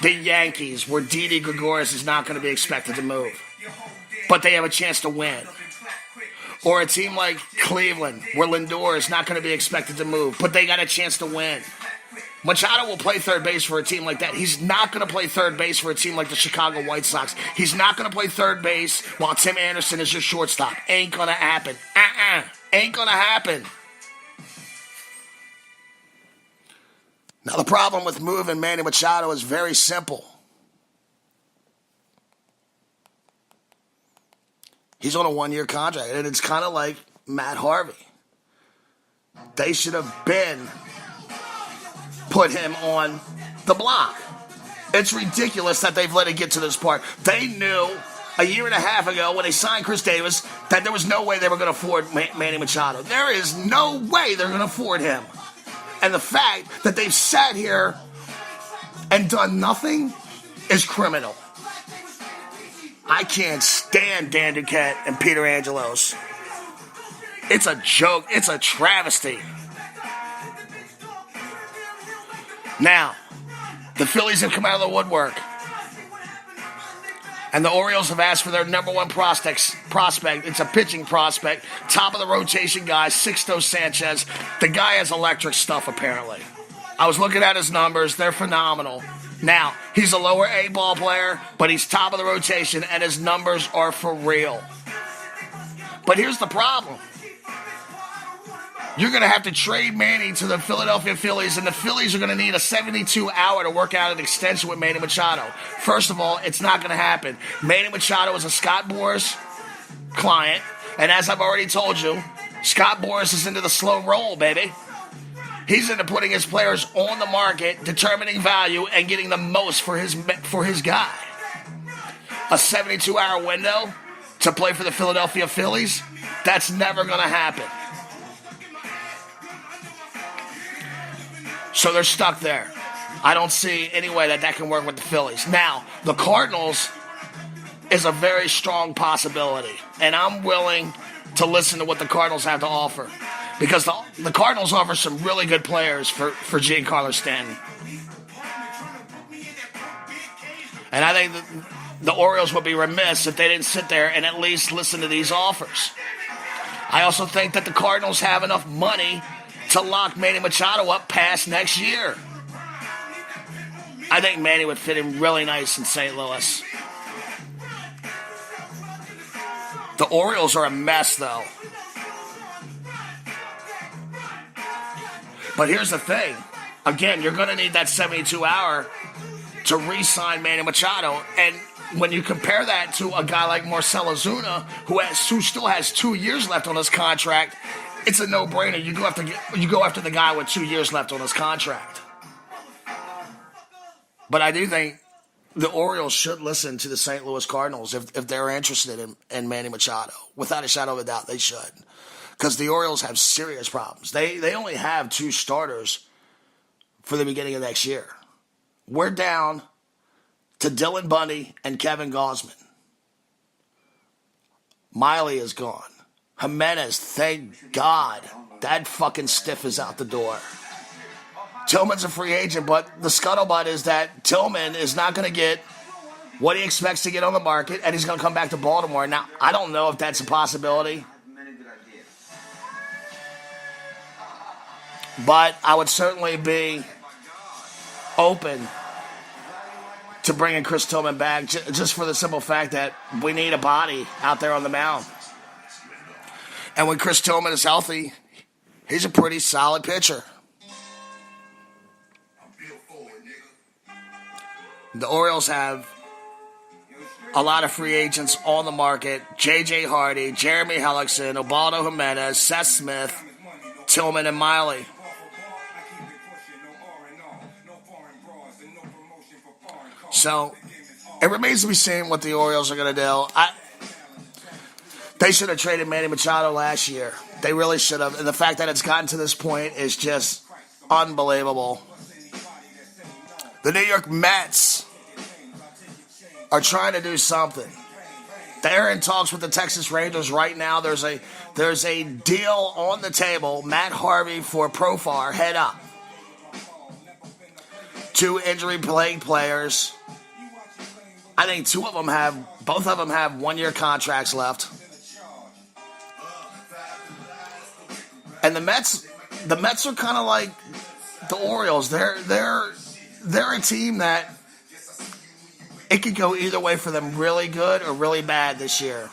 the Yankees, where Didi Gregorius is not going to be expected to move, but they have a chance to win. Or a team like Cleveland, where Lindor is not going to be expected to move, but they got a chance to win. Machado will play third base for a team like that. He's not going to play third base for a team like the Chicago White Sox. He's not going to play third base while Tim Anderson is your shortstop. Ain't going to happen. Ain't going to happen. Now, the problem with moving Manny Machado is very simple. He's on a one-year contract, and it's kind of like Matt Harvey. They should have put him on the block. It's ridiculous that they've let it get to this part. They knew a year and a half ago when they signed Chris Davis that there was no way they were going to afford Manny Machado. There is no way they're going to afford him. And the fact that they've sat here and done nothing is criminal. I can't stand Dan Duquette and Peter Angelos. It's a joke. It's a travesty. Now, the Phillies have come out of the woodwork. And the Orioles have asked for their number one prospect. It's a pitching prospect. Top of the rotation guy, Sixto Sanchez. The guy has electric stuff, apparently. I was looking at his numbers. They're phenomenal. Now, he's a lower A ball player, but he's top of the rotation, and his numbers are for real. But here's the problem. You're going to have to trade Manny to the Philadelphia Phillies, and the Phillies are going to need a 72-hour to work out an extension with Manny Machado. First of all, it's not going to happen. Manny Machado is a Scott Boras client, and as I've already told you, Scott Boras is into the slow roll, baby. He's into putting his players on the market, determining value, and getting the most for his guy. A 72-hour window to play for the Philadelphia Phillies, that's never going to happen. So they're stuck there. I don't see any way that can work with the Phillies. Now, the Cardinals is a very strong possibility, and I'm willing to listen to what the Cardinals have to offer. Because the Cardinals offer some really good players for Giancarlo Stanton. And I think the Orioles would be remiss if they didn't sit there and at least listen to these offers. I also think that the Cardinals have enough money to lock Manny Machado up past next year. I think Manny would fit in really nice in St. Louis. The Orioles are a mess, though. But here's the thing. Again, you're going to need that 72-hour to re-sign Manny Machado. And when you compare that to a guy like Marcell Ozuna, who still has 2 years left on his contract, it's a no-brainer. You go after the guy with 2 years left on his contract. But I do think the Orioles should listen to the St. Louis Cardinals if they're interested in Manny Machado. Without a shadow of a doubt, they should. Because the Orioles have serious problems. They only have 2 starters for the beginning of next year. We're down to Dylan Bundy and Kevin Gausman. Miley is gone. Jimenez, thank God. That fucking stiff is out the door. Tillman's a free agent, but the scuttlebutt is that Tillman is not going to get what he expects to get on the market, and he's going to come back to Baltimore. Now, I don't know if that's a possibility. But I would certainly be open to bringing Chris Tillman back just for the simple fact that we need a body out there on the mound. And when Chris Tillman is healthy, he's a pretty solid pitcher. The Orioles have a lot of free agents on the market. J.J. Hardy, Jeremy Hellickson, Ubaldo Jimenez, Seth Smith, Tillman, and Miley. So, it remains to be seen what the Orioles are going to do. They should have traded Manny Machado last year. They really should have. And the fact that it's gotten to this point is just unbelievable. The New York Mets are trying to do something. They're in talks with the Texas Rangers right now. There's a deal on the table. Matt Harvey for Profar, head up. 2 injury-plagued players. I think both of them have 1-year contracts left. And the Mets are kind of like the Orioles. They're a team that it could go either way for them, really good or really bad this year.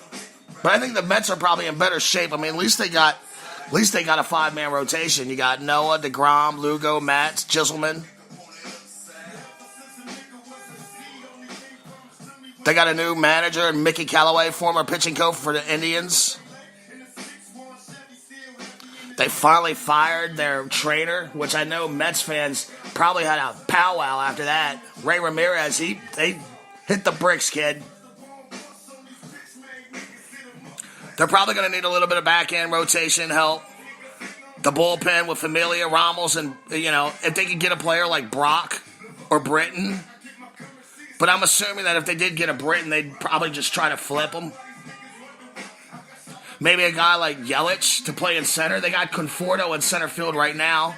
But I think the Mets are probably in better shape. I mean, at least they got a 5-man rotation. You got Noah, DeGrom, Lugo, Matz, Gisselman. They got a new manager, Mickey Callaway, former pitching coach for the Indians. They finally fired their trainer, which I know Mets fans probably had a powwow after that. Ray Ramirez, they hit the bricks, kid. They're probably going to need a little bit of back-end rotation help. The bullpen with Familia, Ramos, and, if they could get a player like Brock or Britton. But I'm assuming that if they did get a Britton, they'd probably just try to flip him. Maybe a guy like Yelich to play in center. They got Conforto in center field right now.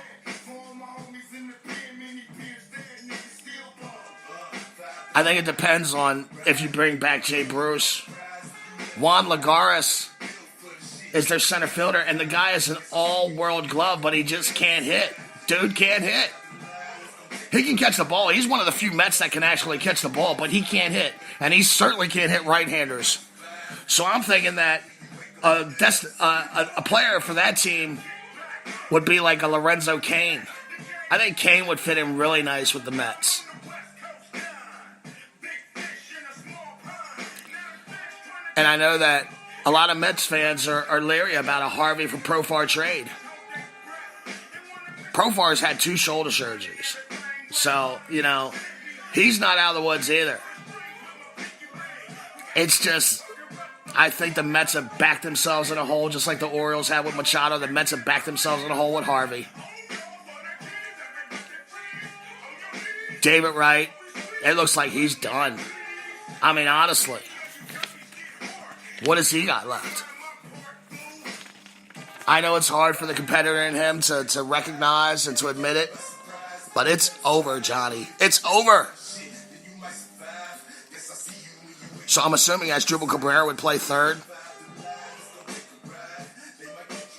I think it depends on if you bring back Jay Bruce. Juan Lagares is their center fielder, and the guy is an all-world glove, but he just can't hit. Dude can't hit. He can catch the ball. He's one of the few Mets that can actually catch the ball, but he can't hit. And he certainly can't hit right-handers. So I'm thinking that a player for that team would be like a Lorenzo Cain. I think Cain would fit in really nice with the Mets. And I know that a lot of Mets fans are leery about a Harvey for Profar trade. Profar's had 2 shoulder surgeries. So, he's not out of the woods either. It's just, I think the Mets have backed themselves in a hole, just like the Orioles have with Machado. The Mets have backed themselves in a hole with Harvey. David Wright, it looks like he's done. I mean, honestly. What has he got left? I know it's hard for the competitor in him to recognize and to admit it, but it's over, Johnny. It's over. So I'm assuming Asdrubal Cabrera would play third.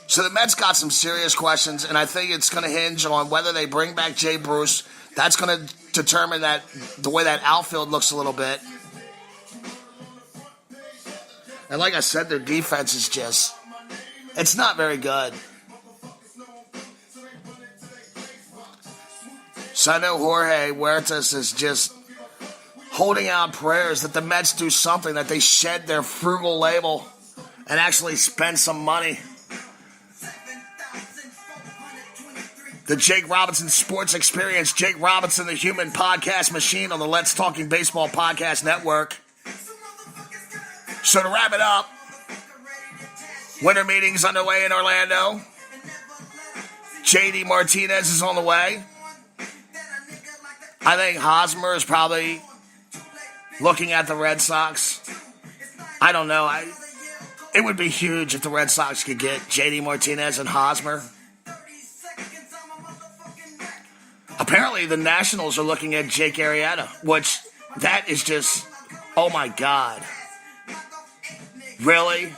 So the Mets got some serious questions, and I think it's going to hinge on whether they bring back Jay Bruce. That's going to determine that the way that outfield looks a little bit. And like I said, their defense is just, it's not very good. So I know Jorge Huertas is just holding out prayers that the Mets do something, that they shed their frugal label and actually spend some money. The Jake Robinson Sports Experience, Jake Robinson, the Human Podcast Machine on the Let's Talking Baseball Podcast Network. So to wrap it up, winter meetings underway in Orlando. JD Martinez is on the way. I think Hosmer is probably looking at the Red Sox. I don't know. It would be huge if the Red Sox could get JD Martinez and Hosmer. Apparently, the Nationals are looking at Jake Arrieta, which that is just, oh my God. Really?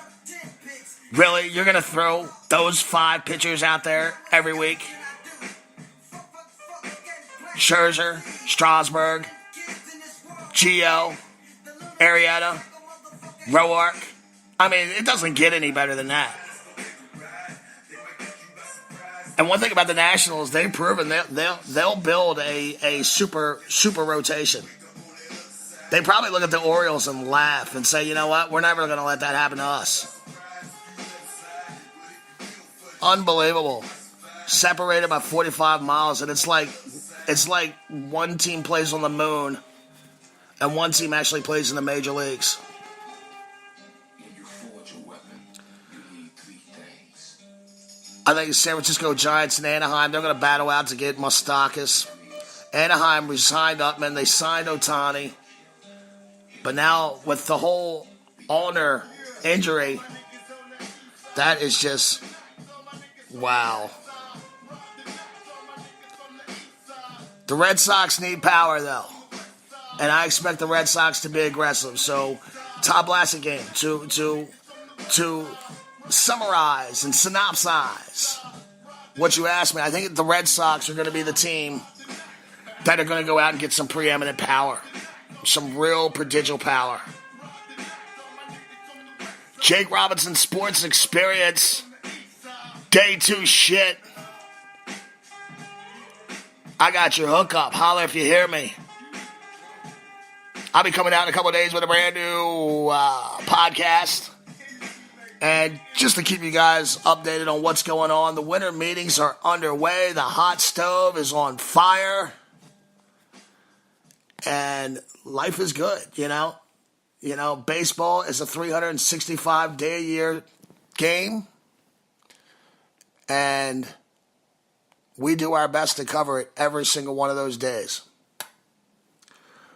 Really? You're going to throw those 5 pitchers out there every week? Scherzer, Strasburg, Gio, Arrieta, Roark. I mean, it doesn't get any better than that. And one thing about the Nationals, they've proven they'll build a super rotation. They probably look at the Orioles and laugh and say, you know what, we're never going to let that happen to us. Unbelievable. Separated by 45 miles, and it's like one team plays on the moon and one team actually plays in the major leagues. I think San Francisco Giants and Anaheim, they're going to battle out to get Moustakas. Anaheim resigned Upman. They signed Ohtani. But now with the whole Allner injury, that is just, wow. The Red Sox need power, though. And I expect the Red Sox to be aggressive. So, Todd Blassie game to summarize and synopsize what you asked me. I think the Red Sox are going to be the team that are going to go out and get some preeminent power. Some real prodigal power. Jake Robinson Sports Experience. Day 2 shit. I got your hookup. Holler if you hear me. I'll be coming out in a couple of days with a brand new podcast. And just to keep you guys updated on what's going on, the winter meetings are underway. The hot stove is on fire. And life is good, you know. You know, baseball is a 365-day-a-year game. And we do our best to cover it every single one of those days.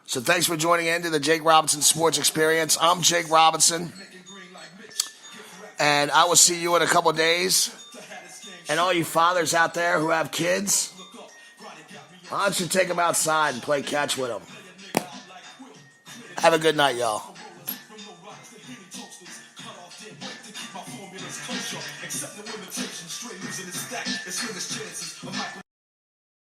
So thanks for joining in to the Jake Robinson Sports Experience. I'm Jake Robinson. And I will see you in a couple of days. And all you fathers out there who have kids, why don't you take them outside and play catch with them? Have a good night, y'all. Accept the limitations, straight losing his stack. It's with his chances.